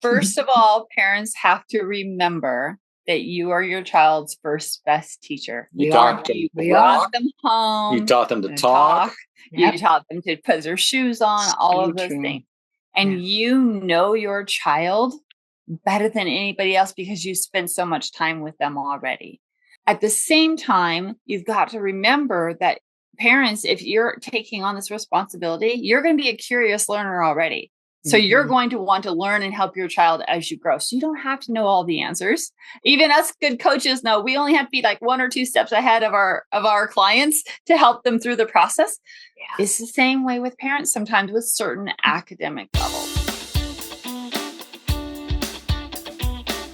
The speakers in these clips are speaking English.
First of all, parents have to remember that you are your child's first best teacher. You taught them You to brought walk. them home. You taught them to and talk. You taught them to put their shoes on, all So of those true. things. And you know your child better than anybody else because you spend so much time with them already. At the same time, you've got to remember that parents, if you're taking on this responsibility, you're going to be a curious learner already. So you're going to want to learn and help your child as you grow. So you don't have to know all the answers. Even us good coaches know we only have to be like 1 or 2 steps ahead of our clients to help them through the process. Yeah. It's the same way with parents sometimes with certain academic levels.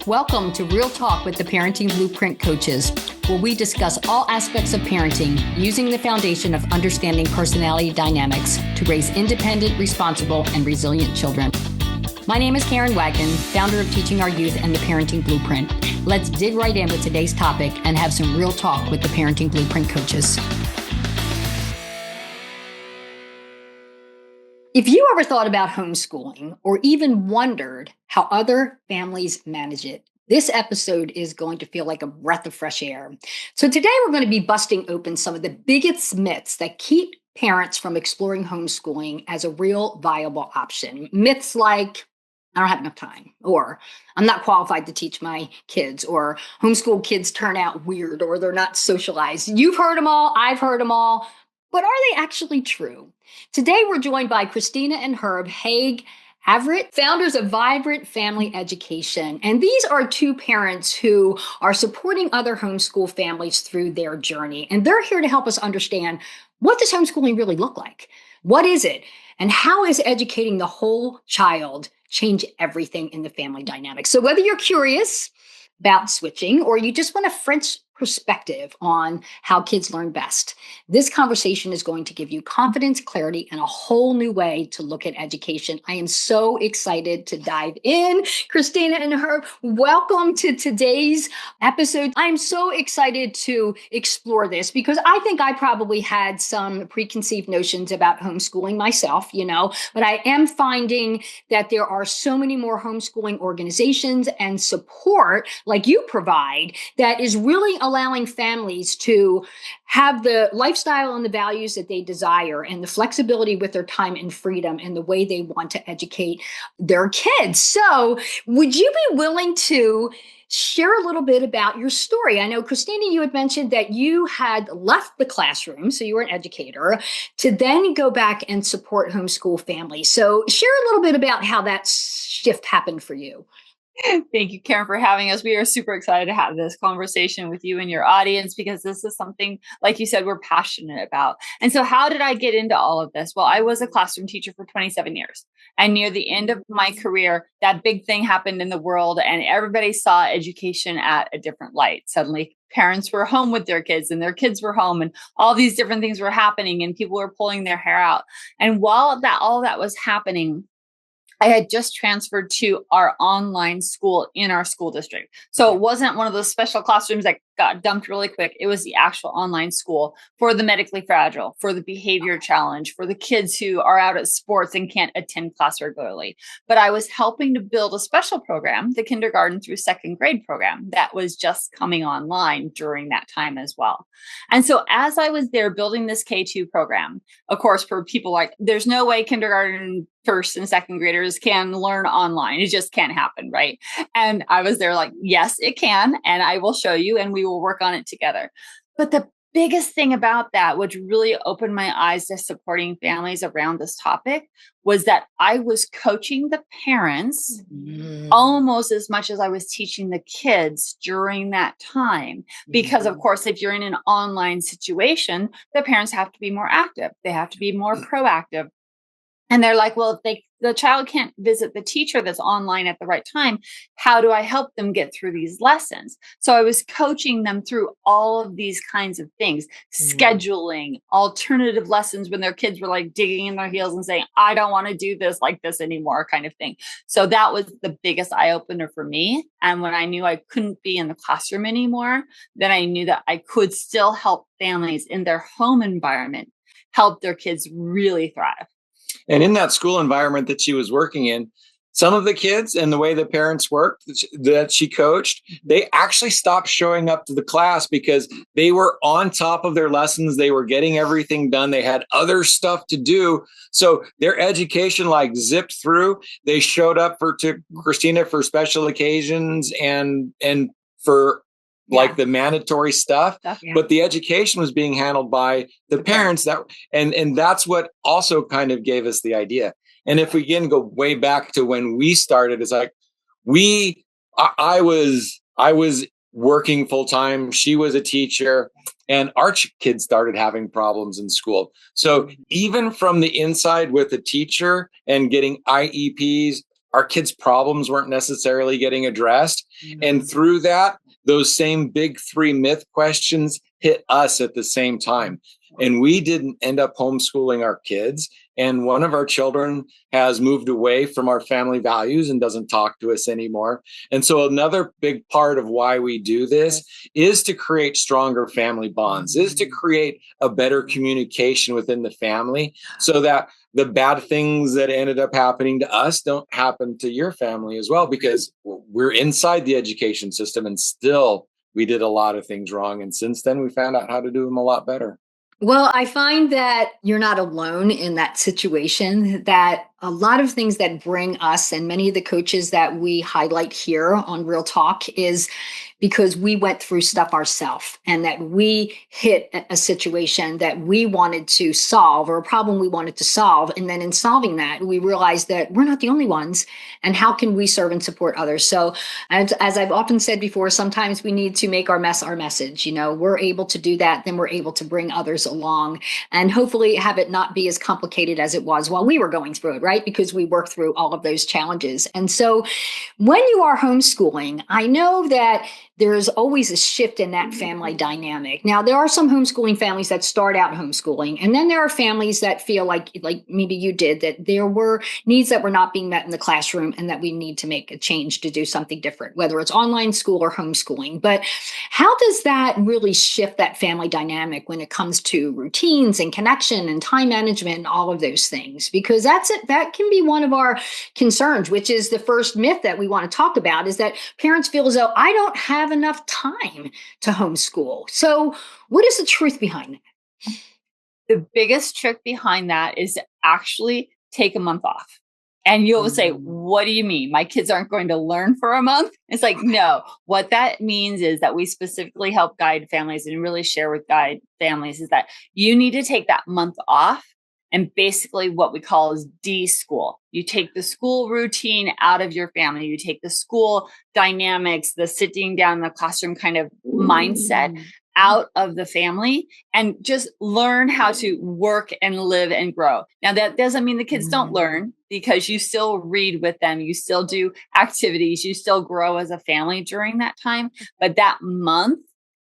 Welcome to Real Talk with the Parenting Blueprint Coaches, where we discuss all aspects of parenting using the foundation of understanding personality dynamics to raise independent, responsible, and resilient children. My name is Karen Wagner, founder of Teaching Our Youth and the Parenting Blueprint. Let's dig right in with today's topic and have some real talk with the Parenting Blueprint Coaches. If you ever thought about homeschooling or even wondered how other families manage it, this episode is going to feel like a breath of fresh air. So today we're going to be busting open some of the biggest myths that keep parents from exploring homeschooling as a real viable option. Myths like, I don't have enough time, or I'm not qualified to teach my kids, or homeschool kids turn out weird, or they're not socialized. You've heard them all, I've heard them all. But are they actually true? Today, we're joined by Kristina and Herb Heagh-Avritt, founders of Vibrant Family Education. And these are two parents who are supporting other homeschool families through their journey. And they're here to help us understand, what does homeschooling really look like? What is it? And how is educating the whole child change everything in the family dynamic? So whether you're curious about switching or you just want a French perspective on how kids learn best, this conversation is going to give you confidence, clarity, and a whole new way to look at education. I am so excited to dive in. Kristina and Herb, welcome to today's episode. I'm so excited to explore this because I think I probably had some preconceived notions about homeschooling myself, but I am finding that there are so many more homeschooling organizations and support like you provide that is really allowing families to have the lifestyle and the values that they desire and the flexibility with their time and freedom and the way they want to educate their kids. So would you be willing to share a little bit about your story? I know, Kristina, you had mentioned that you had left the classroom, so you were an educator, to then go back and support homeschool families. So share a little bit about how that shift happened for you. Thank you, Karen, for having us. We are super excited to have this conversation with you and your audience because this is something, like you said, we're passionate about. And so how did I get into all of this? Well, I was a classroom teacher for 27 years. And near the end of my career, that big thing happened in the world and everybody saw education at a different light. Suddenly, parents were home with their kids and their kids were home and all these different things were happening and people were pulling their hair out. And while all that was happening, I had just transferred to our online school in our school district. So it wasn't one of those special classrooms that got dumped really quick. It was the actual online school for the medically fragile, for the behavior challenge, for the kids who are out at sports and can't attend class regularly. But I was helping to build a special program, the kindergarten through second grade program that was just coming online during that time as well. And so as I was there building this K-2 program, of course, for people like, there's no way kindergarten first and second graders can learn online. It just can't happen, right? And I was there like, yes, it can. And I will show you and we will work on it together. But the biggest thing about that, which really opened my eyes to supporting families around this topic, was that I was coaching the parents almost as much as I was teaching the kids during that time. Because of course, if you're in an online situation, the parents have to be more active. They have to be more proactive. And they're like, well, if the child can't visit the teacher that's online at the right time, how do I help them get through these lessons? So I was coaching them through all of these kinds of things, scheduling alternative lessons when their kids were like digging in their heels and saying, I don't want to do this like this anymore, kind of thing. So that was the biggest eye opener for me. And when I knew I couldn't be in the classroom anymore, then I knew that I could still help families in their home environment, help their kids really thrive. And in that school environment that she was working in, some of the kids and the way the parents worked that she coached, they actually stopped showing up to the class because they were on top of their lessons. They were getting everything done. They had other stuff to do. So their education like zipped through. They showed up to Kristina for special occasions and for like the mandatory stuff, but the education was being handled by the parents and that's what also kind of gave us the idea. And if we again go way back to when we started, it's like I was working full time. She was a teacher, and our kids started having problems in school. So even from the inside with a teacher and getting IEPs, our kids' problems weren't necessarily getting addressed. And through that, those same big three myth questions hit us at the same time. And we didn't end up homeschooling our kids. And one of our children has moved away from our family values and doesn't talk to us anymore. And so another big part of why we do this is to create stronger family bonds, is to create a better communication within the family so that the bad things that ended up happening to us don't happen to your family as well, because we're inside the education system and still we did a lot of things wrong. And since then, we found out how to do them a lot better. Well, I find that you're not alone in that situation, that a lot of things that bring us and many of the coaches that we highlight here on Real Talk is because we went through stuff ourselves and that we hit a situation that we wanted to solve or a problem we wanted to solve. And then in solving that, we realized that we're not the only ones. And how can we serve and support others? So as I've often said before, sometimes we need to make our mess our message. You know, we're able to do that, then we're able to bring others along and hopefully have it not be as complicated as it was while we were going through it, right? Because we worked through all of those challenges. And so when you are homeschooling, I know that there's always a shift in that family dynamic. Now, there are some homeschooling families that start out homeschooling, and then there are families that feel like maybe you did, that there were needs that were not being met in the classroom and that we need to make a change to do something different, whether it's online school or homeschooling. But how does that really shift that family dynamic when it comes to routines and connection and time management and all of those things? Because that can be one of our concerns, which is the first myth that we want to talk about, is that parents feel as though I don't have enough time to homeschool. So what is the truth behind that? The biggest trick behind that is to actually take a month off. And you'll say, what do you mean? My kids aren't going to learn for a month? It's like, no, what that means is that we specifically help guide families and really share with guide families is that you need to take that month off. And basically what we call is de-school. You take the school routine out of your family. You take the school dynamics, the sitting down in the classroom kind of mindset out of the family and just learn how to work and live and grow. Now, that doesn't mean the kids don't learn, because you still read with them. You still do activities. You still grow as a family during that time. But that month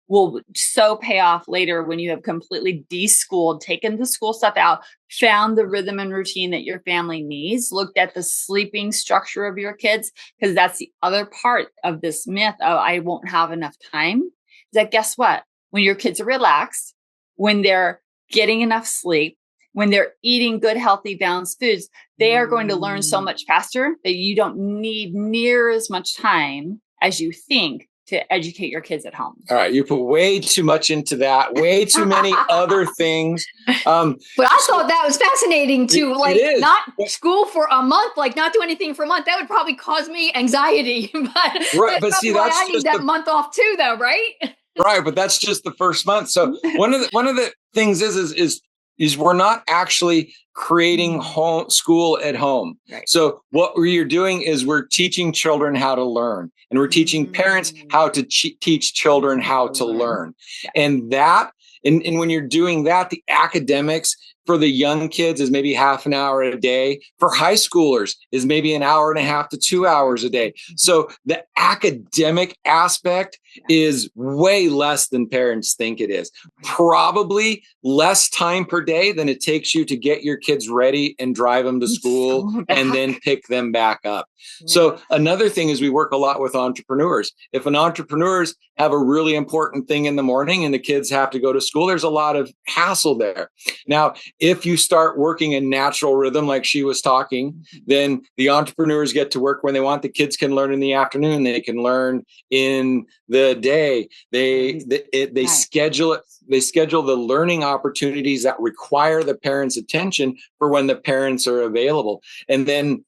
will so pay off later when you have completely de-schooled, taken the school stuff out, found the rhythm and routine that your family needs, looked at the sleeping structure of your kids, because that's the other part of this myth of I won't have enough time. Is that guess what? When your kids are relaxed, when they're getting enough sleep, when they're eating good, healthy, balanced foods, they are going to learn so much faster that you don't need near as much time as you think to educate your kids at home. All right. You put way too much into that, way too many other things. But I thought that was fascinating to not school for a month, like not do anything for a month. That would probably cause me anxiety. But see, why I need that month off too, though, right? Right. But that's just the first month. So one of the things is we're not actually creating school at home. Right. So what we're doing is we're teaching children how to learn, and we're teaching parents how to teach children how to learn. And that, and when you're doing that, the academics for the young kids is maybe half an hour a day. For high schoolers is maybe an hour and a half to 2 hours a day. So the academic aspect is way less than parents think it is. Probably less time per day than it takes you to get your kids ready and drive them to school and then pick them back up. So another thing is we work a lot with entrepreneurs. If an entrepreneurs have a really important thing in the morning and the kids have to go to school, there's a lot of hassle there. Now, if you start working a natural rhythm, like she was talking, then the entrepreneurs get to work when they want. The kids can learn in the afternoon. They can learn in the day. They schedule it. They schedule the learning opportunities that require the parents' attention for when the parents are available. And then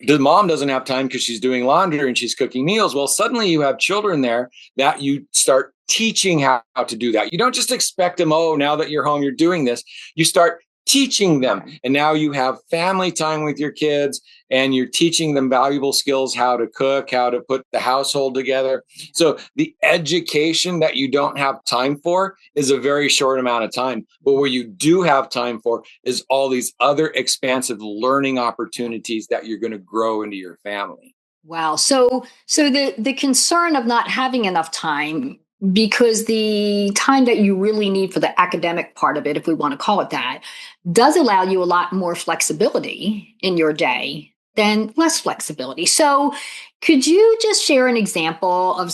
the mom doesn't have time because she's doing laundry and she's cooking meals. Well, suddenly you have children there that you start teaching how to do that. You don't just expect them, oh, now that you're home, you're doing this. You start teaching them. And now you have family time with your kids and you're teaching them valuable skills, how to cook, how to put the household together. So the education that you don't have time for is a very short amount of time. But where you do have time for is all these other expansive learning opportunities that you're going to grow into your family. Wow. So the concern of not having enough time, because the time that you really need for the academic part of it, if we want to call it that, does allow you a lot more flexibility in your day than less flexibility. So could you just share an example of,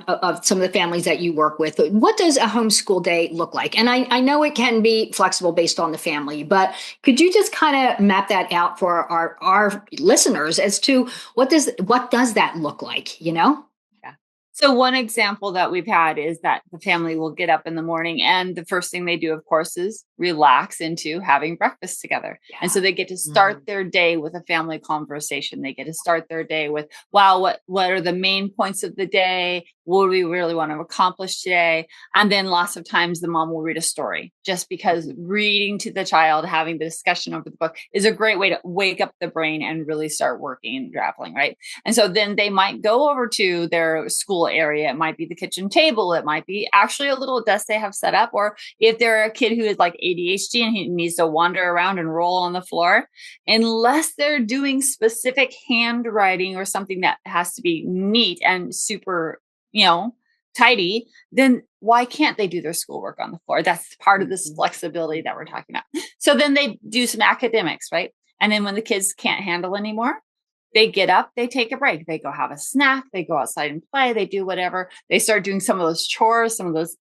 of some of the families that you work with? What does a homeschool day look like? And I know it can be flexible based on the family, but could you just kind of map that out for our listeners as to what does that look like, So one example that we've had is that the family will get up in the morning and the first thing they do, of course, is relax into having breakfast together. Yeah. And so they get to start their day with a family conversation. They get to start their day with, wow, what are the main points of the day? What do we really want to accomplish today? And then lots of times the mom will read a story, just because reading to the child, having the discussion over the book is a great way to wake up the brain and really start working and grappling, right? And so then they might go over to their school area. It might be the kitchen table. It might be actually a little desk they have set up. Or if they're a kid who is like ADHD and he needs to wander around and roll on the floor, unless they're doing specific handwriting or something that has to be neat and super, tidy, then why can't they do their schoolwork on the floor? That's part of this flexibility that we're talking about. So then they do some academics, right? And then when the kids can't handle anymore, they get up, they take a break, they go have a snack, they go outside and play, they do whatever. They start doing some of those chores, some of those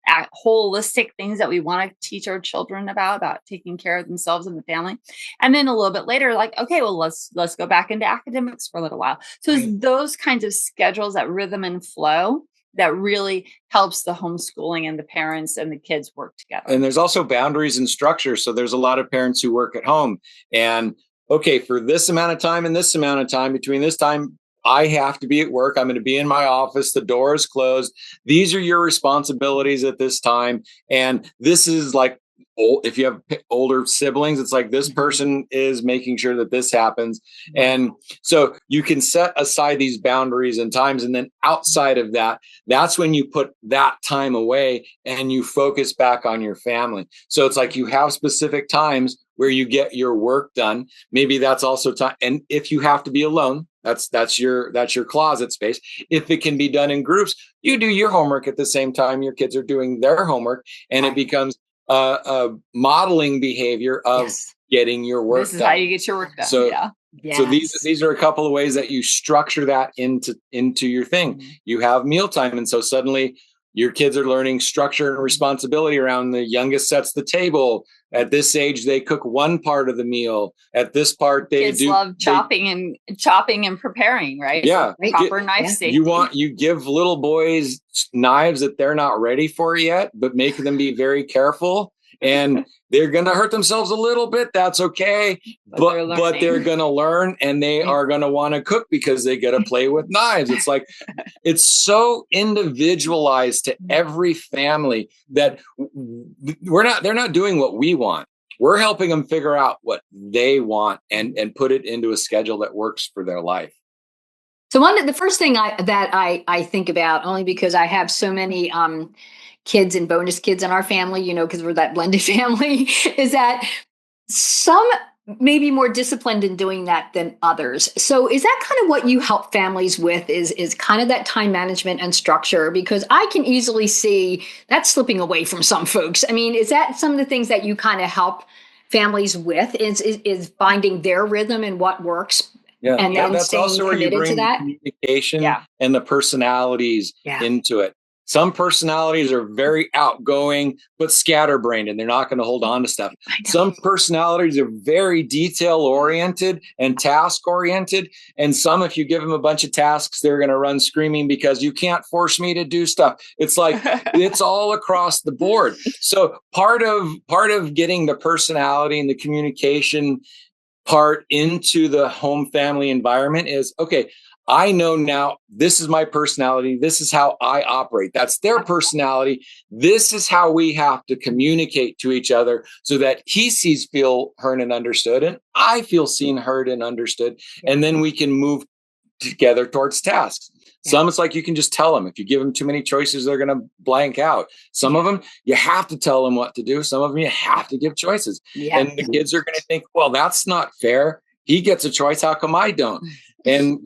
holistic things that we want to teach our children about taking care of themselves and the family. And then a little bit later, like, okay, well, let's go back into academics for a little while. So it's those kinds of schedules, that rhythm and flow, that really helps the homeschooling and the parents and the kids work together. And there's also boundaries and structure. So there's a lot of parents who work at home and, okay, for this amount of time and this amount of time, between this time, I have to be at work. I'm going to be in my office. The door is closed. These are your responsibilities at this time. And this is like, if you have older siblings, it's like this person is making sure that this happens. And so you can set aside these boundaries and times. And then outside of that, that's when you put that time away and you focus back on your family. So it's like you have specific times where you get your work done. Maybe that's also time. And if you have to be alone, that's your closet space. If it can be done in groups, you do your homework at the same time your kids are doing their homework, and it becomes a modeling behavior of getting your work done. This is how you get your work done. So, so these are a couple of ways that you structure that into your thing. You have mealtime, and so suddenly your kids are learning structure and responsibility around the youngest sets the table. At this age, they cook one part of the meal. At this part, kids love chopping and preparing, right? Yeah. So proper knife safety. You give little boys knives that they're not ready for yet, but make them be very careful. And they're going to hurt themselves a little bit. That's okay. But they're going to learn, and they are going to want to cook because they get to play with knives. It's like, it's so individualized to every family that they're not doing what we want. We're helping them figure out what they want and put it into a schedule that works for their life. So the first thing I think about, only because I have so many kids and bonus kids in our family, because we're that blended family, is that some may be more disciplined in doing that than others. So is that kind of what you help families with, is kind of that time management and structure? Because I can easily see that slipping away from some folks. I mean, is that some of the things that you kind of help families with, is finding their rhythm and what works? Yeah, and then that's staying also where you bring to that communication and the personalities into it. Some personalities are very outgoing, but scatterbrained, and they're not going to hold on to stuff. Some personalities are very detail oriented and task oriented. And some, if you give them a bunch of tasks, they're going to run screaming because you can't force me to do stuff. It's like, it's all across the board. So part of getting the personality and the communication part into the home family environment is, okay, I know now this is my personality. This is how I operate. That's their personality. This is how we have to communicate to each other so that he sees, feel heard and understood, and I feel seen, heard and understood. And then we can move together towards tasks. Some it's like you can just tell them. If you give them too many choices, they're going to blank out. Some of them, you have to tell them what to do. Some of them, you have to give choices. And the kids are going to think, well, that's not fair. He gets a choice. How come I don't? And,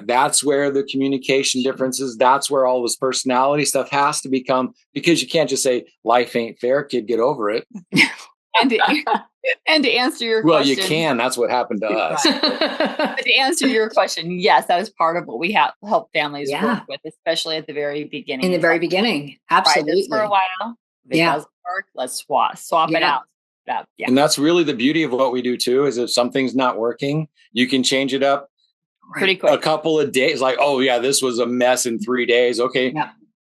that's where the communication differences, that's where all this personality stuff has to become, because you can't just say, life ain't fair, kid, get over it. And to answer your question. Well, you can. That's what happened to us. But to answer your question, yes, that is part of what we help families work with, especially at the very beginning. In the very beginning. Absolutely. Try this for a while. If it doesn't work, let's swap it out. And that's really the beauty of what we do too, is if something's not working, you can change it up pretty quick. A couple of days. Like, oh yeah, this was a mess in 3 days. Okay,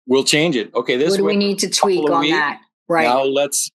we'll change it. Okay, this. What do we need to tweak on that? Right. Now let's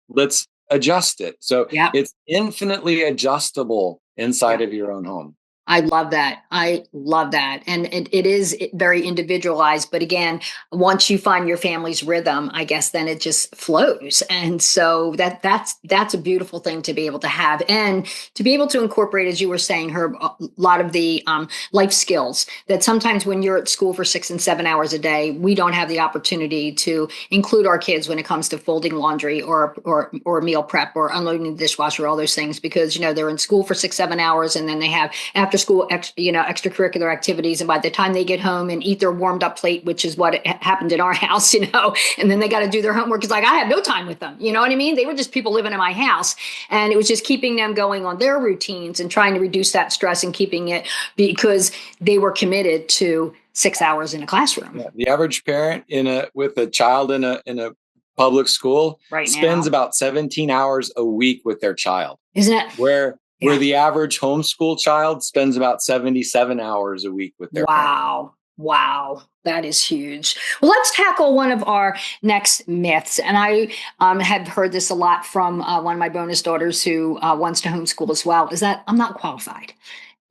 adjust it. So it's infinitely adjustable inside of your own home. I love that. And it is very individualized. But again, once you find your family's rhythm, I guess then it just flows. And so that's a beautiful thing to be able to have, and to be able to incorporate, as you were saying, Herb, a lot of the life skills that sometimes when you're at school for 6 and 7 hours a day, we don't have the opportunity to include our kids when it comes to folding laundry or meal prep or unloading the dishwasher, all those things, because, they're in school for 6-7 hours, and then they have after school, extracurricular activities. And by the time they get home and eat their warmed up plate, which is what happened in our house, and then they got to do their homework. It's like, I had no time with them. You know what I mean? They were just people living in my house, and it was just keeping them going on their routines and trying to reduce that stress and keeping it, because they were committed to 6 hours in a classroom. Yeah, the average parent with a child in a public school spends about 17 hours a week with their child. Isn't it? Where the average homeschool child spends about 77 hours a week with their parent. Wow. That is huge. Well, let's tackle one of our next myths. And I have heard this a lot from one of my bonus daughters who wants to homeschool as well, is that I'm not qualified.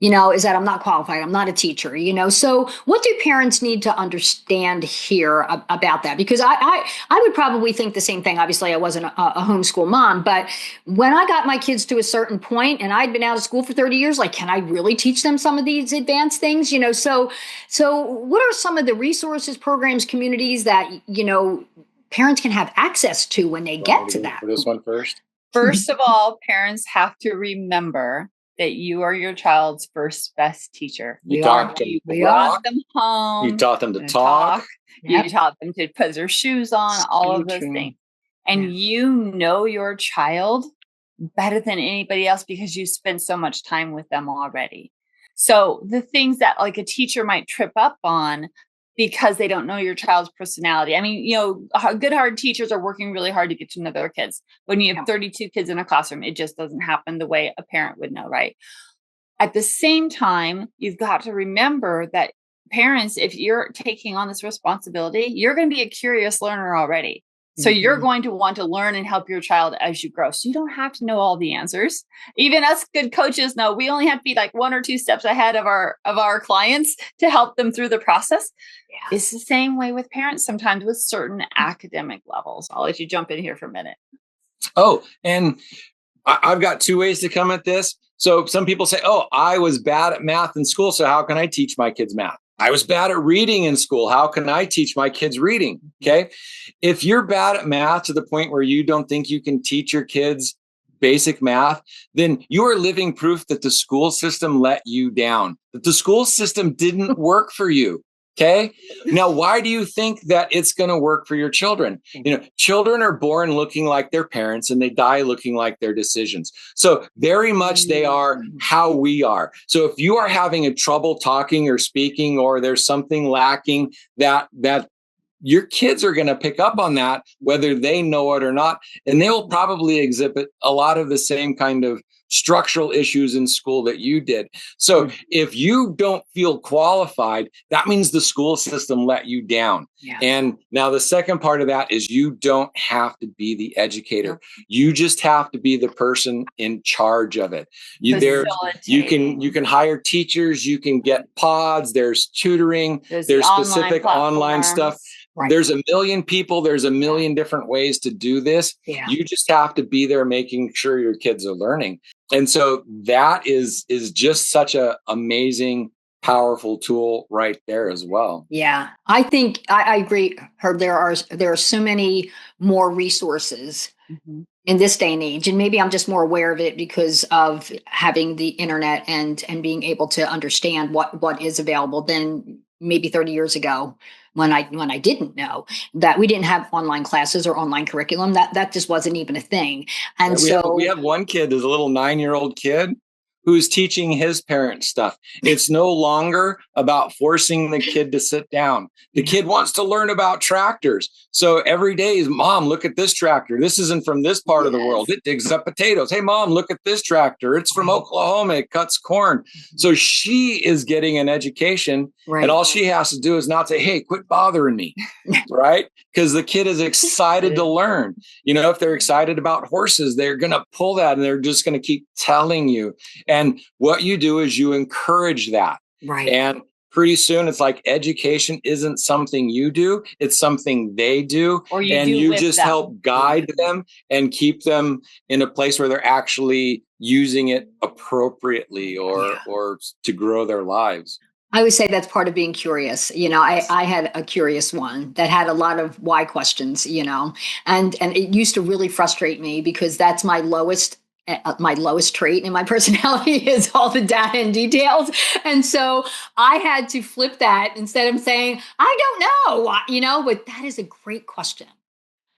I'm not qualified. I'm not a teacher, So what do parents need to understand here about that? Because I would probably think the same thing. Obviously, I wasn't a homeschool mom, but when I got my kids to a certain point and I'd been out of school for 30 years, like, can I really teach them some of these advanced things? So what are some of the resources, programs, communities that, parents can have access to when they get to that? For this one first? First of all, parents have to remember that you are your child's first best teacher. You brought them home. You taught them to talk. You taught them to put their shoes on, all of those things. And you know your child better than anybody else because you spend so much time with them already. So the things that like a teacher might trip up on because they don't know your child's personality. I mean, good, hard teachers are working really hard to get to know their kids. When you have 32 kids in a classroom, it just doesn't happen the way a parent would know, right? At the same time, you've got to remember that parents, if you're taking on this responsibility, you're going to be a curious learner already. So you're going to want to learn and help your child as you grow. So you don't have to know all the answers. Even us good coaches know we only have to be like 1 or 2 steps ahead of our clients to help them through the process. Yeah. It's the same way with parents sometimes with certain academic levels. I'll let you jump in here for a minute. Oh, and I've got 2 ways to come at this. So some people say, oh, I was bad at math in school, so how can I teach my kids math? I was bad at reading in school. How can I teach my kids reading? Okay. If you're bad at math to the point where you don't think you can teach your kids basic math, then you are living proof that the school system let you down, that the school system didn't work for you. Okay. Now, why do you think that it's going to work for your children? Children are born looking like their parents and they die looking like their decisions. So very much they are how we are. So if you are having a trouble talking or speaking, or there's something lacking that your kids are going to pick up on that, whether they know it or not. And they will probably exhibit a lot of the same kind of structural issues in school that you did. So if you don't feel qualified, that means the school system let you down. Yeah. And now the second part of that is you don't have to be the educator. You just have to be the person in charge of it. You can hire teachers, you can get pods, there's tutoring, there's specific online stuff. Right. There's a million people, there's a million different ways to do this. Yeah. You just have to be there making sure your kids are learning. And so that is just such a amazing, powerful tool right there as well. Yeah, I think I agree, Herb. There are so many more resources in this day and age, and maybe I'm just more aware of it because of having the internet and being able to understand what is available than maybe 30 years ago when I didn't know that we didn't have online classes or online curriculum. That just wasn't even a thing. And we have one kid, there's a little 9-year-old kid who's teaching his parents stuff. It's no longer about forcing the kid to sit down. The kid wants to learn about tractors. So every day is, Mom, look at this tractor. This isn't from this part of the world. It digs up potatoes. Hey, Mom, look at this tractor. It's from Oklahoma. It cuts corn. So she is getting an education. And all she has to do is not say, hey, quit bothering me. Right? Because the kid is excited to learn. You know, if they're excited about horses, they're going to pull that and they're just going to keep telling you. And what you do is you encourage that. Right. And pretty soon it's like education isn't something you do, it's something they do. And you just help guide them and keep them in a place where they're actually using it appropriately or to grow their lives. I would say that's part of being curious. You know, I had a curious one that had a lot of why questions, you know, and it used to really frustrate me because that's my lowest trait in my personality is all the data and details. And so I had to flip that instead of saying, I don't know, you know, but that is a great question.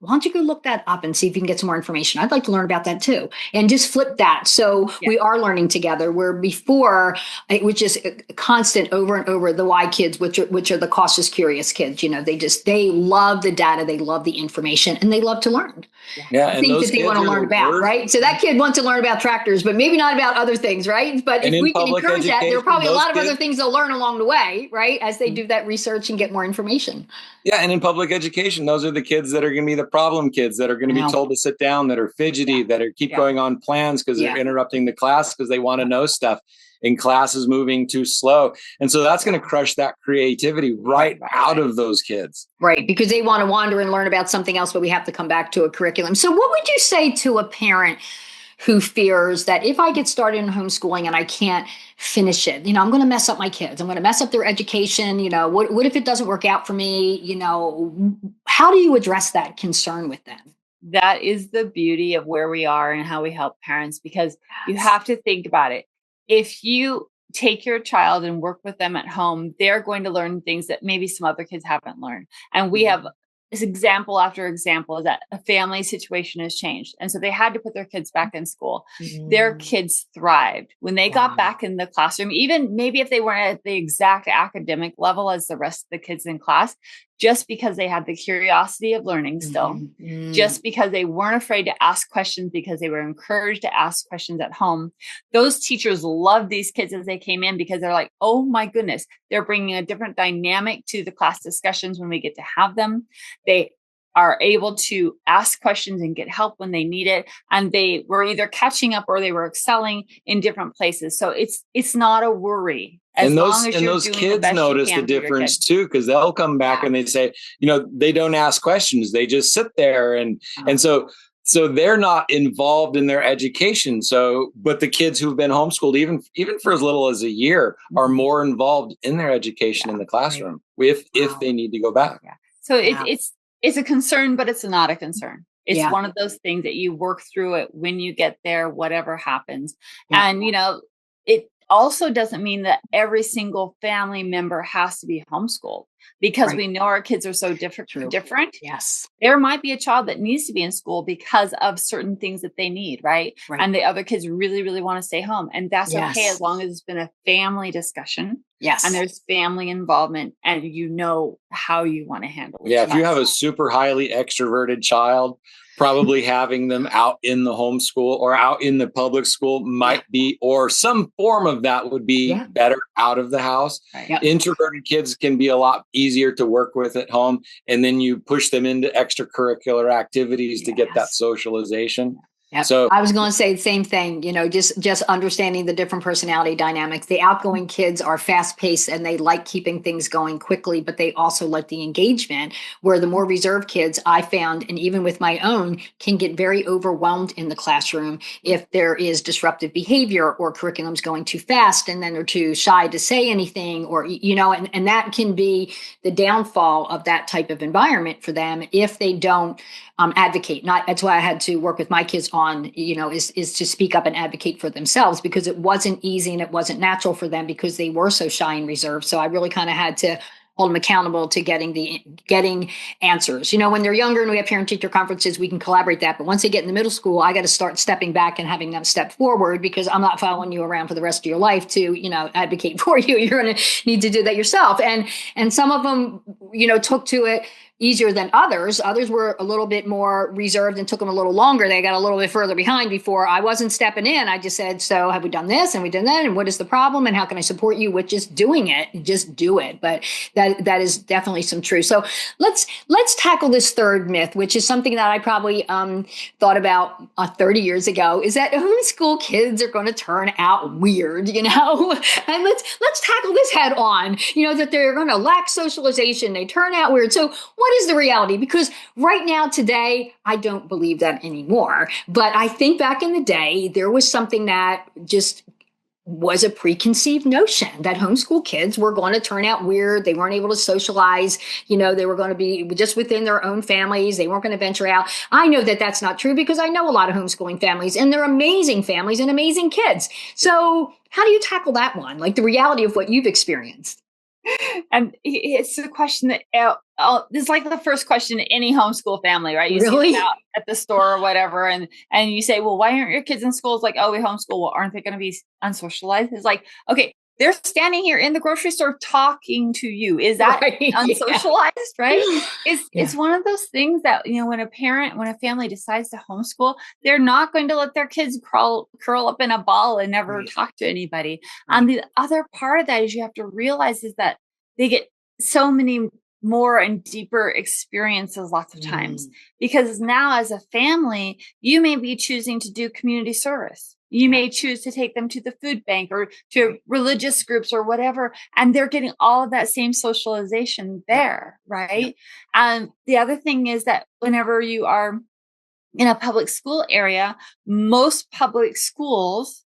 Why don't you go look that up and see if you can get some more information? I'd like to learn about that too. And just flip that. So we are learning together, where before it was just constant over and over the why kids, which are the cautious, curious kids. You know, they love the data, they love the information, and they love to learn. Yeah, Things that they want to learn about, right? So that kid wants to learn about tractors, but maybe not about other things, right? But if we can encourage that, there are probably a lot of other things they'll learn along the way, right? As they do that research and get more information. Yeah, and in public education, those are the kids that are going to be the problem kids that are going to be told to sit down, that are fidgety, that are keep going on plans because they're interrupting the class because they want to know stuff and class is moving too slow. And so that's going to crush that creativity right out of those kids. Right, because they want to wander and learn about something else, but we have to come back to a curriculum. So what would you say to a parent who fears that if I get started in homeschooling and I can't finish it, you know, I'm going to mess up my kids. I'm going to mess up their education. You know, what if it doesn't work out for me? You know, how do you address that concern with them? That is the beauty of where we are and how we help parents, because you have to think about it. If you take your child and work with them at home, they're going to learn things that maybe some other kids haven't learned. And we have this example after example that a family situation has changed. And so they had to put their kids back in school. Their kids thrived when they got back in the classroom, even maybe if they weren't at the exact academic level as the rest of the kids in class, just because they had the curiosity of learning still, just because they weren't afraid to ask questions, because they were encouraged to ask questions at home. Those teachers loved these kids as they came in because they're like, oh my goodness, they're bringing a different dynamic to the class discussions when we get to have them. They are able to ask questions and get help when they need it. And they were either catching up or they were excelling in different places. So it's not a worry. And those kids notice the difference too, because they'll come back and they say, you know, they don't ask questions. They just sit there. And so they're not involved in their education. So, but the kids who've been homeschooled, even for as little as a year, are more involved in their education in the classroom if they need to go back. So it's a concern, but it's not a concern. It's one of those things that you work through it when you get there, whatever happens. And, you know, it also doesn't mean that every single family member has to be homeschooled. because we know our kids are so different. Yes. There might be a child that needs to be in school because of certain things that they need, right? And the other kids really, really want to stay home. And that's okay as long as it's been a family discussion. Yes. And there's family involvement and you know how you want to handle it. Yeah. If you have a super highly extroverted child, probably having them out in the homeschool or out in the public school might be, or some form of that would be better out of the house. Introverted kids can be a lot easier to work with at home. And then you push them into extracurricular activities to get that socialization. So I was going to say the same thing, just understanding the different personality dynamics. The outgoing kids are fast paced and they like keeping things going quickly, but they also like the engagement, where the more reserved kids I found, and even with my own, can get very overwhelmed in the classroom if there is disruptive behavior or curriculum's going too fast and then they're too shy to say anything, or, and that can be the downfall of that type of environment for them if they don't advocate. That's why I had to work with my kids on, is to speak up and advocate for themselves, because it wasn't easy and it wasn't natural for them because they were so shy and reserved. So I really kind of had to hold them accountable to getting answers. When they're younger and we have parent-teacher conferences, we can collaborate that. But once they get in the middle school, I got to start stepping back and having them step forward, because I'm not following you around for the rest of your life to, advocate for you. You're going to need to do that yourself. And some of them, took to it easier than others. Others were a little bit more reserved and took them a little longer. They got a little bit further behind before I wasn't stepping in. I just said, so have we done this and we done that? And what is the problem? And how can I support you with just doing it? Just do it. But that is definitely some truth. So let's tackle this third myth, which is something that I probably thought about 30 years ago, is that homeschool kids are going to turn out weird, and let's tackle this head on, that they're going to lack socialization. They turn out weird. So what is the reality? Because right now, today, I don't believe that anymore. But I think back in the day, there was something that just was a preconceived notion that homeschool kids were going to turn out weird. They weren't able to socialize. They were going to be just within their own families. They weren't going to venture out. I know that that's not true because I know a lot of homeschooling families, and they're amazing families and amazing kids. So how do you tackle that one? Like the reality of what you've experienced? And it's the question that this is like the first question in any homeschool family, right? You really? See them out at the store or whatever, and you say, well, why aren't your kids in school? It's like, oh, we homeschool. Well, aren't they going to be unsocialized? It's like, okay, they're standing here in the grocery store talking to you. Is that unsocialized, right? It's one of those things that, when a family decides to homeschool, they're not going to let their kids curl up in a ball and never talk to anybody. And the other part of that is you have to realize is that they get so many more and deeper experiences lots of times, because now as a family, you may be choosing to do community service. You may choose to take them to the food bank or to religious groups or whatever, and they're getting all of that same socialization there, right? And the other thing is that whenever you are in a public school area, most public schools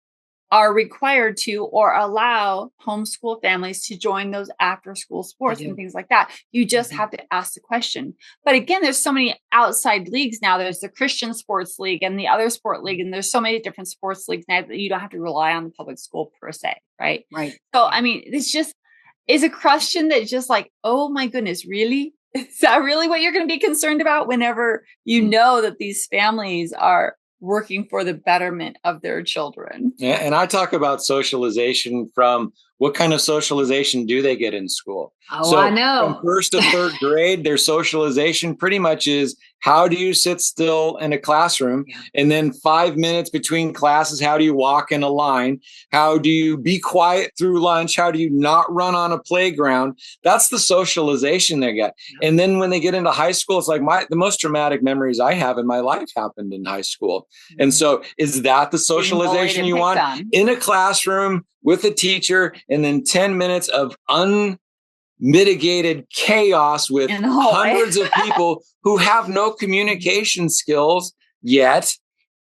are required to or allow homeschool families to join those after school sports and things like that. You just have to ask the question. But again, there's so many outside leagues now. There's the Christian sports league and the other sport league. And there's so many different sports leagues now that you don't have to rely on the public school per se. Right. So, I mean, it's a question that's just like, oh my goodness, really? Is that really what you're going to be concerned about whenever you know that these families are working for the betterment of their children? Yeah, and I talk about socialization from what kind of socialization do they get in school? Oh, so I know. From first to third grade, their socialization pretty much is, how do you sit still in a classroom? And then 5 minutes between classes, how do you walk in a line? How do you be quiet through lunch? How do you not run on a playground? That's the socialization they get. And then when they get into high school, it's like the most traumatic memories I have in my life happened in high school. And so is that the socialization you want? In a classroom with a teacher, and then 10 minutes of unmitigated chaos with hundreds of people who have no communication skills yet.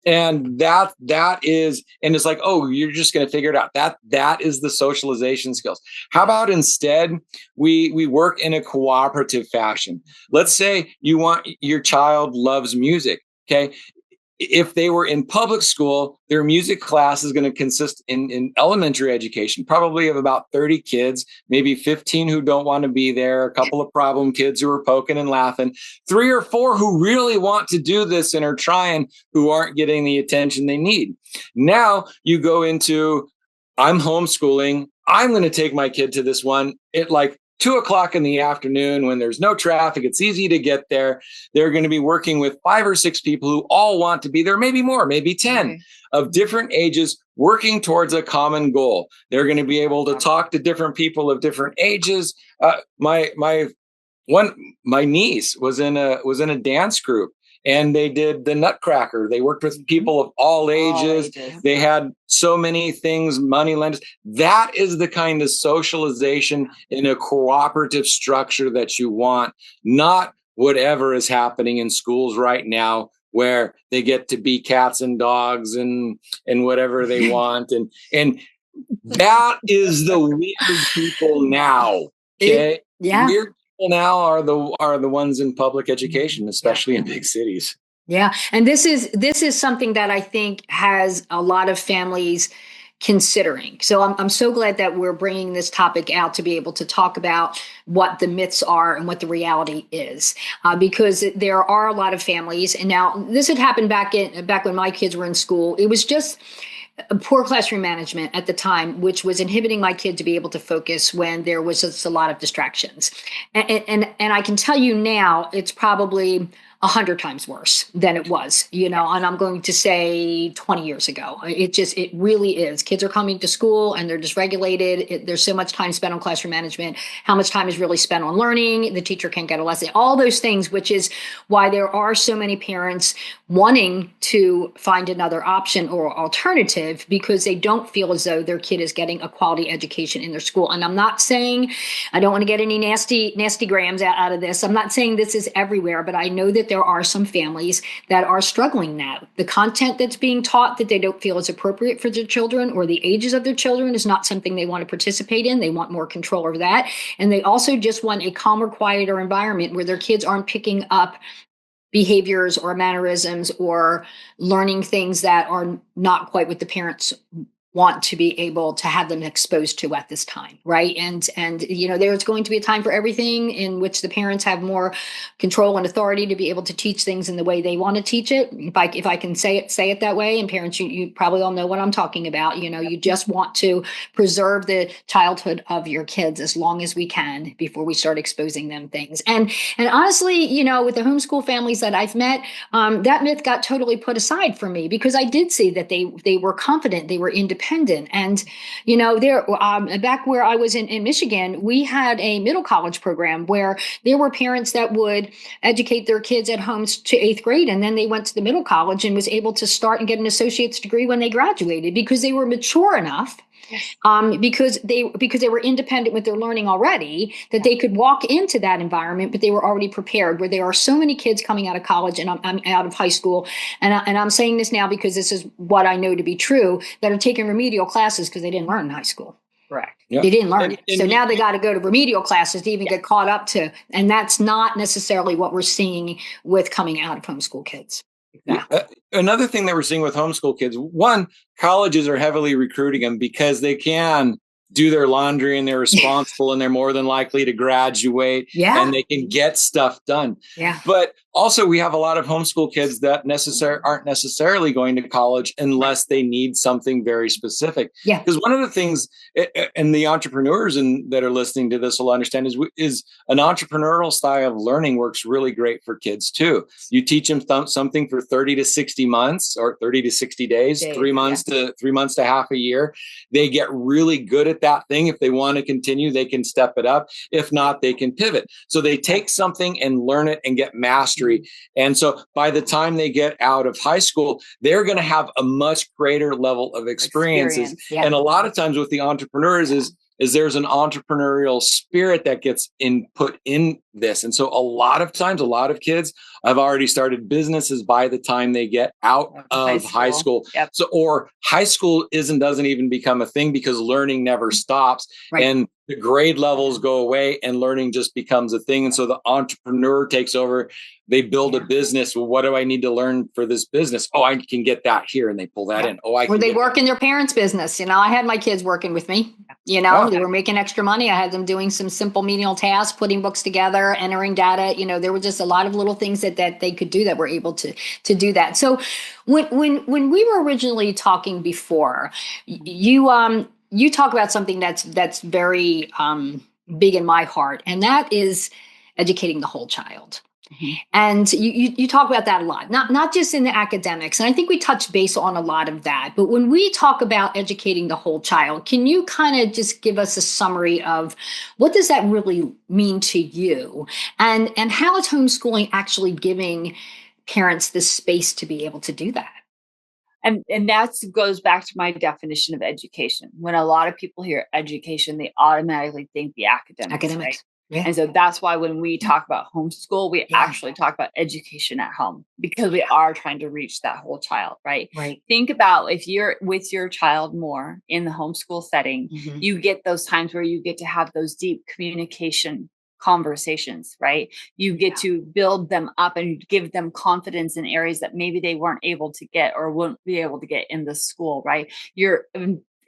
And that is, and it's like, oh, you're just going to figure it out. That is the socialization skills. How about instead we work in a cooperative fashion? Let's say your child loves music. Okay. if they were in public school, their music class is going to consist in elementary education, probably of about 30 kids, maybe 15 who don't want to be there, a couple of problem kids who are poking and laughing, 3 or 4 who really want to do this and are trying, who aren't getting the attention they need. Now you go into, I'm homeschooling. I'm going to take my kid to this one at like 2:00 in the afternoon when there's no traffic. It's easy to get there. They're going to be working with 5 or 6 people who all want to be there, maybe more, maybe 10 of different ages, working towards a common goal. They're going to be able to talk to different people of different ages. My niece was in a dance group, and they did the Nutcracker. They worked with people of all ages. They had so many things, money lenders. That is the kind of socialization in a cooperative structure that you want, not whatever is happening in schools right now, where they get to be cats and dogs and whatever they want. And that is the weird people now. Okay. Weird now are the ones in public education, especially in big cities. Yeah. And this is something that I think has a lot of families considering. So I'm so glad that we're bringing this topic out to be able to talk about what the myths are and what the reality is, because there are a lot of families. And now this had happened back when my kids were in school. It was just poor classroom management at the time, which was inhibiting my kid to be able to focus when there was just a lot of distractions. And I can tell you now, it's probably 100 times worse than it was, and I'm going to say 20 years ago. It really is. Kids are coming to school and they're dysregulated. There's so much time spent on classroom management. How much time is really spent on learning? The teacher can't get a lesson, all those things, which is why there are so many parents wanting to find another option or alternative, because they don't feel as though their kid is getting a quality education in their school. And I'm not saying, I don't want to get any nasty grams out of this. I'm not saying this is everywhere, but I know that there are some families that are struggling now. The content that's being taught that they don't feel is appropriate for their children, or the ages of their children, is not something they want to participate in. They want more control over that. And they also just want a calmer, quieter environment where their kids aren't picking up behaviors or mannerisms or learning things that are not quite what the parents want to be able to have them exposed to at this time, right? And there's going to be a time for everything in which the parents have more control and authority to be able to teach things in the way they want to teach it. If I can say it that way, and parents, you probably all know what I'm talking about. You just want to preserve the childhood of your kids as long as we can before we start exposing them things. And honestly, with the homeschool families that I've met, that myth got totally put aside for me, because I did see that they were confident, they were independent. And, there, back where I was in Michigan, we had a middle college program where there were parents that would educate their kids at home to 8th grade. And then they went to the middle college and was able to start and get an associate's degree when they graduated, because they were mature enough. Because they were independent with their learning already, that they could walk into that environment, but they were already prepared. Where there are so many kids coming out of college and I'm out of high school, and I'm saying this now because this is what I know to be true, that are taking remedial classes because they didn't learn in high school. Correct. Yeah. They didn't learn it. So now they got to go to remedial classes to even get caught up to, and that's not necessarily what we're seeing with coming out of homeschool kids. Yeah. Another thing that we're seeing with homeschool kids, one, colleges are heavily recruiting them because they can do their laundry and they're responsible and they're more than likely to graduate and they can get stuff done. Yeah. But also we have a lot of homeschool kids that aren't necessarily going to college unless they need something very specific. Yeah. Because one of the things, and the entrepreneurs that are listening to this will understand, is an entrepreneurial style of learning works really great for kids too. You teach them something for 30 to 60 months or 30 to 60 days, 3 months to half a year. They get really good at that thing. If they want to continue, they can step it up. If not, they can pivot. So they take something and learn it and get mastery. And so by the time they get out of high school, they're going to have a much greater level of experiences. And a lot of times with the entrepreneurs is there's an entrepreneurial spirit that gets put in this. And so a lot of times, a lot of kids have already started businesses by the time they get out of high school. Yep. So, or high school doesn't even become a thing because learning never stops. Right. And the grade levels go away and learning just becomes a thing. And so the entrepreneur takes over. They build a business. Well, what do I need to learn for this business? Oh, I can get that here. And they pull that in. Oh, or they work in their parents' business. I had my kids working with me, they were making extra money. I had them doing some simple menial tasks, putting books together, entering data. There were just a lot of little things that they could do that were able to do that. So when we were originally talking before, you talk about something that's very big in my heart, and that is educating the whole child. Mm-hmm. And you talk about that a lot, not just in the academics. And I think we touched base on a lot of that. But when we talk about educating the whole child, can you kind of just give us a summary of what does that really mean to you? And how is homeschooling actually giving parents the space to be able to do that? And that goes back to my definition of education. When a lot of people hear education, they automatically think the academics. Right? Yeah. And so that's why when we talk about homeschool, we actually talk about education at home, because we are trying to reach that whole child, right? Right. Think about if you're with your child more in the homeschool setting, you get those times where you get to have those deep communication conversations, right? You get to build them up and give them confidence in areas that maybe they weren't able to get or wouldn't be able to get in the school, right? You're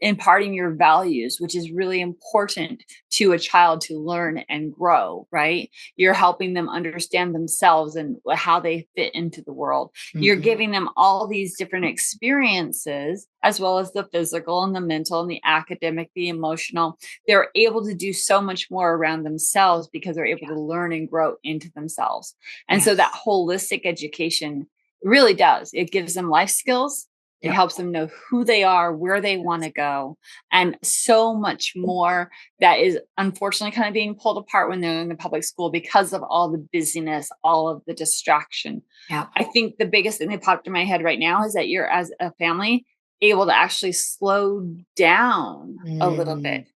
imparting your values, which is really important to a child to learn and grow, right? You're helping them understand themselves and how they fit into the world. You're giving them all these different experiences, as well as the physical and the mental and the academic, the emotional. They're able to do so much more around themselves because they're able to learn and grow into themselves. And so that holistic education really does. It gives them life skills. It helps them know who they are, where they want to go, and so much more that is unfortunately kind of being pulled apart when they're in the public school because of all the busyness, all of the distraction. Yeah. I think the biggest thing that popped in my head right now is that you're, as a family, able to actually slow down a little bit.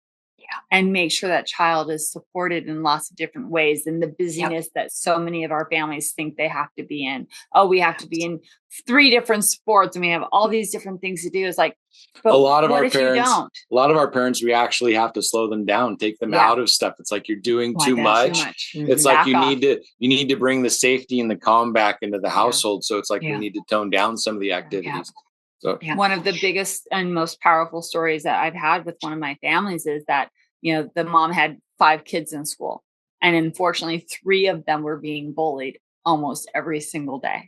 And make sure that child is supported in lots of different ways than the busyness that so many of our families think they have to be in. Oh, we have to be in 3 different sports and we have all these different things to do. It's like, but a lot of what our if you parents, don't? a lot of our parents, we actually have to slow them down, take them out of stuff. It's like you're doing too much. It's like you need to bring the safety and the calm back into the household. So it's like we need to tone down some of the activities. So one of the biggest and most powerful stories that I've had with one of my families is that, the mom had 5 kids in school, and unfortunately 3 of them were being bullied almost every single day.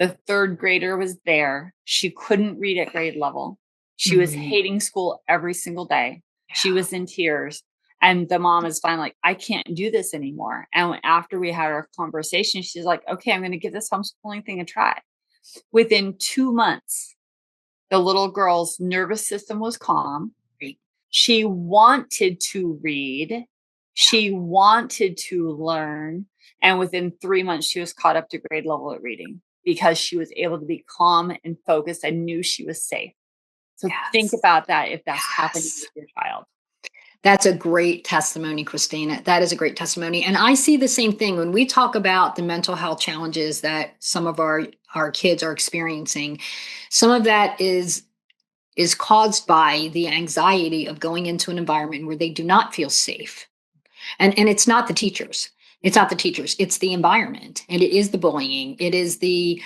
The 3rd grader was there. She couldn't read at grade level. She was hating school every single day. She was in tears. And the mom is finally like, I can't do this anymore. And after we had our conversation, she's like, okay, I'm going to give this homeschooling thing a try. Within 2 months, the little girl's nervous system was calm. She wanted to read. She wanted to learn. And within 3 months, she was caught up to grade level at reading because she was able to be calm and focused and knew she was safe. So think about that if that's happening with your child. That's a great testimony, Kristina. That is a great testimony. And I see the same thing when we talk about the mental health challenges that some of our kids are experiencing. Some of that is caused by the anxiety of going into an environment where they do not feel safe. And it's not the teachers. It's not the teachers. It's the environment. And it is the bullying. It is the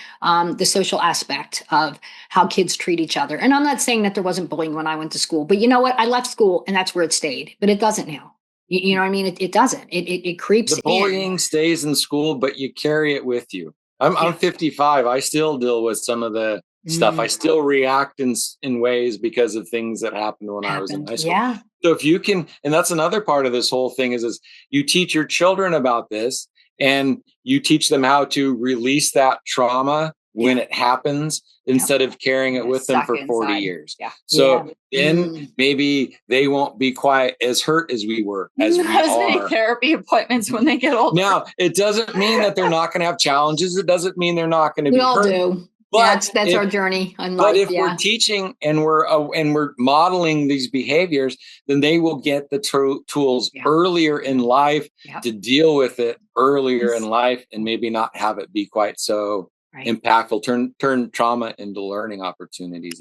social aspect of how kids treat each other. And I'm not saying that there wasn't bullying when I went to school, but you know what? I left school and that's where it stayed. But it doesn't now. You know what I mean? It doesn't. It creeps in. The bullying stays in school, but you carry it with you. I'm 55. I still deal with some of the stuff. I still react in ways because of things that happened when I was in high school. Yeah. So if you can, and that's another part of this whole thing is you teach your children about this and you teach them how to release that trauma when it happens instead of carrying it with them for 40 years. Yeah. So then maybe they won't be quite as hurt as we were, as we are. Therapy appointments when they get older. Now, it doesn't mean that they're not going to have challenges. It doesn't mean they're not going to be hurt. We all do. But That's our journey in but life. if we're Yeah. teaching and we're modeling these behaviors, then they will get the tools earlier in life to deal with it earlier in life, and maybe not have it be quite so impactful. Turn trauma into learning opportunities.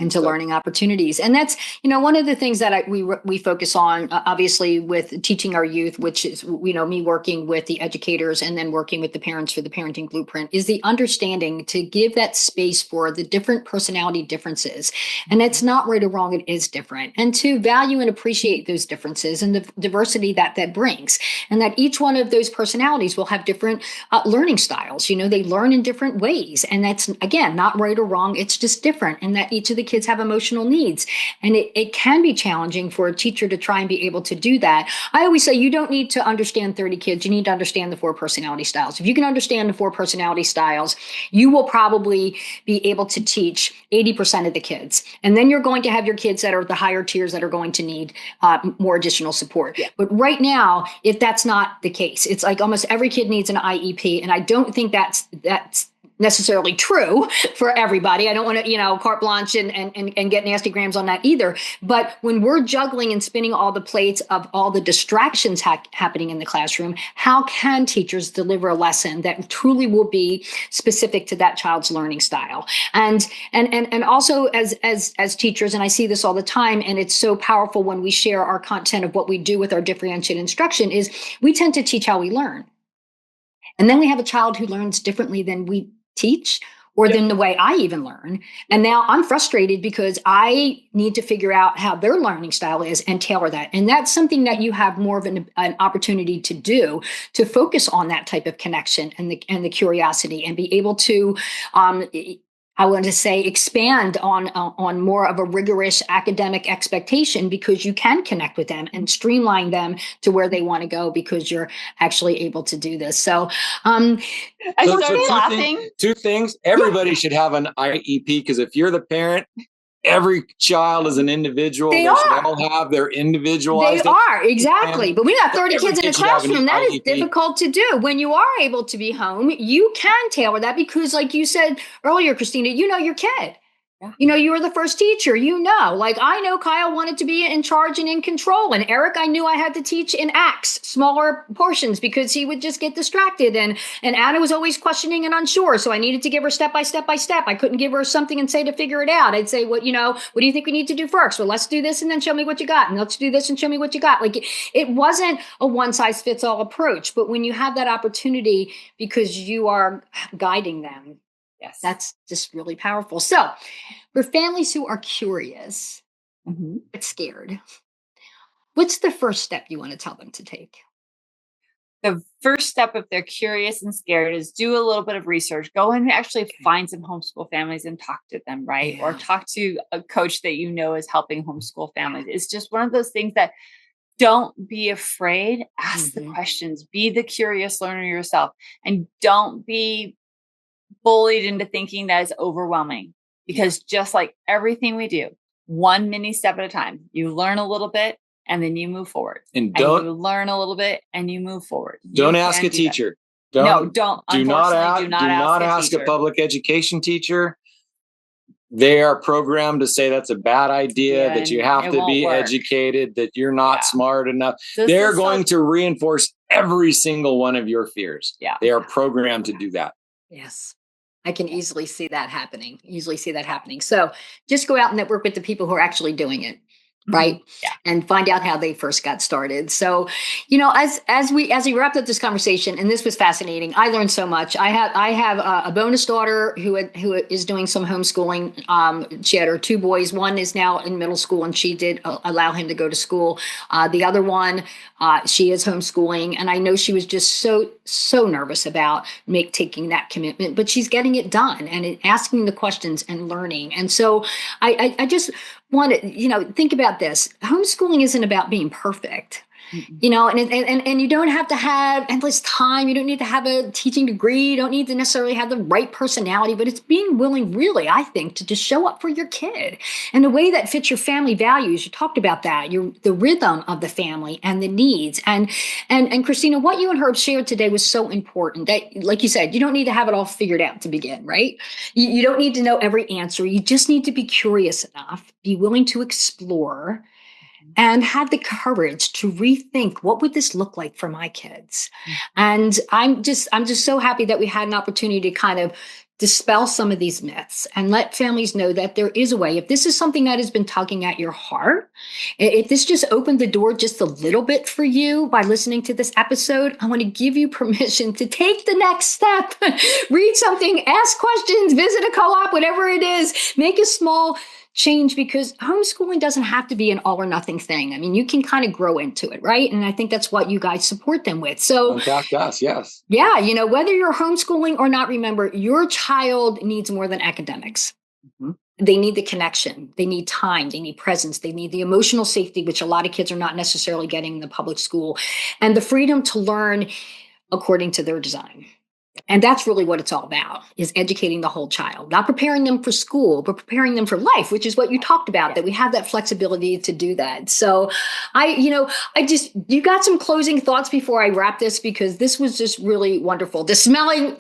And that's, one of the things that we focus on, obviously, with teaching our youth, which is, me working with the educators and then working with the parents for the parenting blueprint, is the understanding to give that space for the different personality differences. And it's not right or wrong, it is different. And to value and appreciate those differences and the diversity that brings. And that each one of those personalities will have different learning styles. They learn in different ways. And that's, again, not right or wrong, it's just different. And that each of the kids have emotional needs. And it can be challenging for a teacher to try and be able to do that. I always say you don't need to understand 30 kids. You need to understand the 4 personality styles. If you can understand the 4 personality styles, you will probably be able to teach 80% of the kids. And then you're going to have your kids that are the higher tiers that are going to need more additional support. But right now, if that's not the case, it's like almost every kid needs an IEP. And I don't think that's necessarily true for everybody. I don't want to, carte blanche and get nasty grams on that either. But when we're juggling and spinning all the plates of all the distractions happening in the classroom, how can teachers deliver a lesson that truly will be specific to that child's learning style? And also as teachers, and I see this all the time, and it's so powerful when we share our content of what we do with our differentiated instruction, is we tend to teach how we learn. And then we have a child who learns differently than we teach, or than the way I even learn. And now I'm frustrated because I need to figure out how their learning style is and tailor that. And that's something that you have more of an opportunity to do, to focus on that type of connection and the curiosity, and be able to, I want to say, expand on more of a rigorous academic expectation, because you can connect with them and streamline them to where they want to go, because you're actually able to do this. So I started laughing. Two things. Everybody should have an IEP, because if you're the parent, every child is an individual. They should all have their individualized. They are, exactly. But we got 30 kids in a classroom. That is difficult to do. When you are able to be home, you can tailor that, because like you said earlier, Kristina, your kid. You were the first teacher, like I know Kyle wanted to be in charge and in control. And Eric, I knew I had to teach in acts, smaller portions, because he would just get distracted. And Anna was always questioning and unsure. So I needed to give her step by step by step. I couldn't give her something and say to figure it out. I'd say, what do you think we need to do first? Well, let's do this and then show me what you got. And let's do this and show me what you got. Like it wasn't a one size fits all approach. But when you have that opportunity, because you are guiding them, that's just really powerful. So for families who are curious, but scared, what's the first step you want to tell them to take? The first step, if they're curious and scared, is do a little bit of research. Go and actually find some homeschool families and talk to them, right? Or talk to a coach that is helping homeschool families. It's just one of those things that, don't be afraid. Ask the questions. Be the curious learner yourself. And don't be bullied into thinking that is overwhelming, because just like everything we do, one mini step at a time, you learn a little bit and then you move forward. And you learn a little bit and you move forward. Don't ask a teacher. Do not ask a public education teacher. They are programmed to say that's a bad idea, that you have to be educated, that you're not smart enough. They're going to reinforce every single one of your fears. They are programmed to do that. Yes. I can easily see that happening. So just go out and network with the people who are actually doing it. Right. And find out how they first got started. So, as we wrapped up this conversation, and this was fascinating, I learned so much. I have a bonus daughter who is doing some homeschooling. She had her 2 boys. One is now in middle school, and she did allow him to go to school. The other one, she is homeschooling, and I know she was just so nervous about taking that commitment, but she's getting it done and asking the questions and learning. And so I just want to, think about this. Homeschooling isn't about being perfect. You know, and you don't have to have endless time. You don't need to have a teaching degree. You don't need to necessarily have the right personality, but it's being willing, really, I think, to just show up for your kid in a way that fits your family values. You talked about that, the rhythm of the family and the needs. And Kristina, what you and Herb shared today was so important that, like you said, you don't need to have it all figured out to begin, right? You don't need to know every answer. You just need to be curious enough, be willing to explore, and have the courage to rethink, what would this look like for my kids? And I'm just so happy that we had an opportunity to kind of dispel some of these myths and let families know that there is a way. If this is something that has been tugging at your heart, if this just opened the door just a little bit for you by listening to this episode, I want to give you permission to take the next step. Read something, ask questions, visit a co-op, whatever it is, make a small change, because homeschooling doesn't have to be an all or nothing thing. I mean, you can kind of grow into it, right? And I think that's what you guys support them with. So, contact us, yes. Yeah, you know, whether you're homeschooling or not, remember, your child needs more than academics. They need the connection. They need time. They need presence. They need the emotional safety, which a lot of kids are not necessarily getting in the public school, and the freedom to learn according to their design. And that's really what it's all about, is educating the whole child, not preparing them for school, but preparing them for life, which is what you talked about, that we have that flexibility to do that. So you got some closing thoughts before I wrap this, because this was just really wonderful. Dispelling,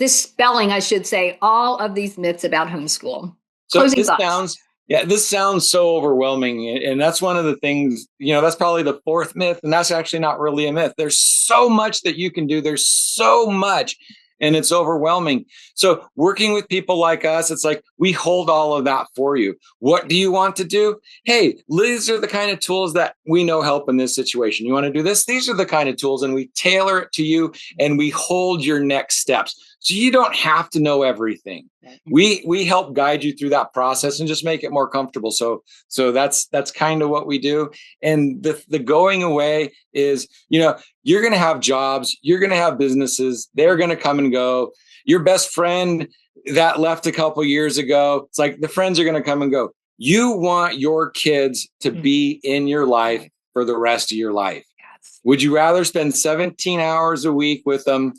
I should say, all of these myths about homeschool. So Closing this thoughts. this sounds so overwhelming. And that's one of the things, that's probably the fourth myth. And that's actually not really a myth. There's so much that you can do. There's so much. And it's overwhelming. So working with people like us, it's like we hold all of that for you. What do you want to do? Hey, these are the kind of tools that we know help in this situation. You want to do this? These are the kind of tools, and we tailor it to you, and we hold your next steps. So you don't have to know everything. We help guide you through that process and just make it more comfortable. So that's kind of what we do. And the going away is, you're going to have jobs, you're going to have businesses, they're going to come and go. Your best friend that left a couple years ago, it's like the friends are going to come and go. You want your kids to be in your life for the rest of your life. Yes. Would you rather spend 17 hours a week with them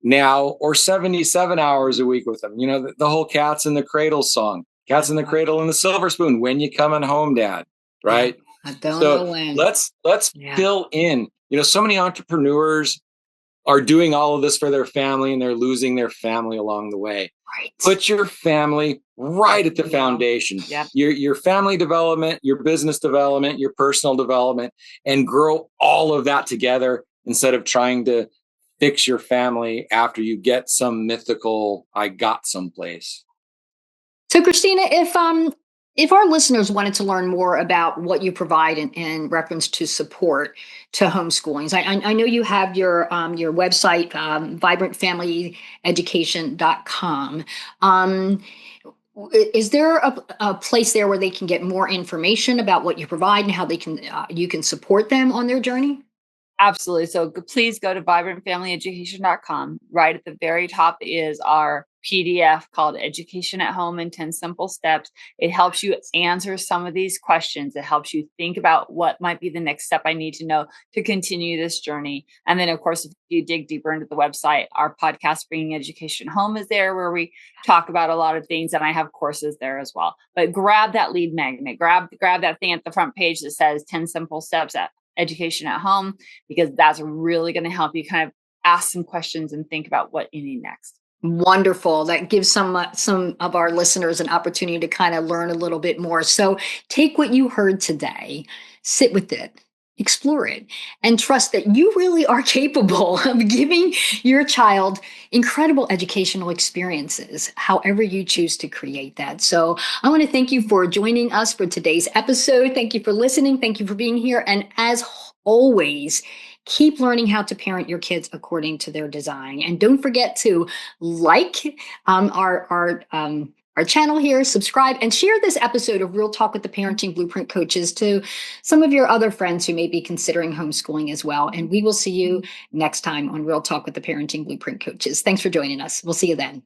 now, or 77 hours a week with them? The whole Cats in the Cradle song, Cats in the Cradle and the Silver Spoon. When you coming home, Dad? Right? I don't know when. Let's fill in. So many entrepreneurs are doing all of this for their family, and they're losing their family along the way. Right. Put your family right at the foundation. Yeah. Your family development, your business development, your personal development, and grow all of that together, instead of trying to fix your family after you get some mythical, I got someplace. So, Kristina, if our listeners wanted to learn more about what you provide in reference to support to homeschooling, I know you have your website, vibrantfamilyeducation.com. Is there a place there where they can get more information about what you provide and how they can you can support them on their journey? Absolutely. So please go to vibrantfamilyeducation.com. Right at the very top is our PDF called Education at Home in 10 Simple Steps. It helps you answer some of these questions. It helps you think about what might be the next step I need to know to continue this journey. And then, of course, if you dig deeper into the website, our podcast, Bringing Education Home, is there, where we talk about a lot of things. And I have courses there as well. But grab that lead magnet, grab that thing at the front page that says 10 Simple Steps at Education at Home, because that's really going to help you kind of ask some questions and think about what you need next. Wonderful. That gives some of our listeners an opportunity to kind of learn a little bit more. So take what you heard today, sit with it, explore it, and trust that you really are capable of giving your child incredible educational experiences, however you choose to create that. So I want to thank you for joining us for today's episode. Thank you for listening. Thank you for being here. And as always, keep learning how to parent your kids according to their design. And don't forget to like our channel here, subscribe, and share this episode of Real Talk with the Parenting Blueprint Coaches to some of your other friends who may be considering homeschooling as well. And we will see you next time on Real Talk with the Parenting Blueprint Coaches. Thanks for joining us. We'll see you then.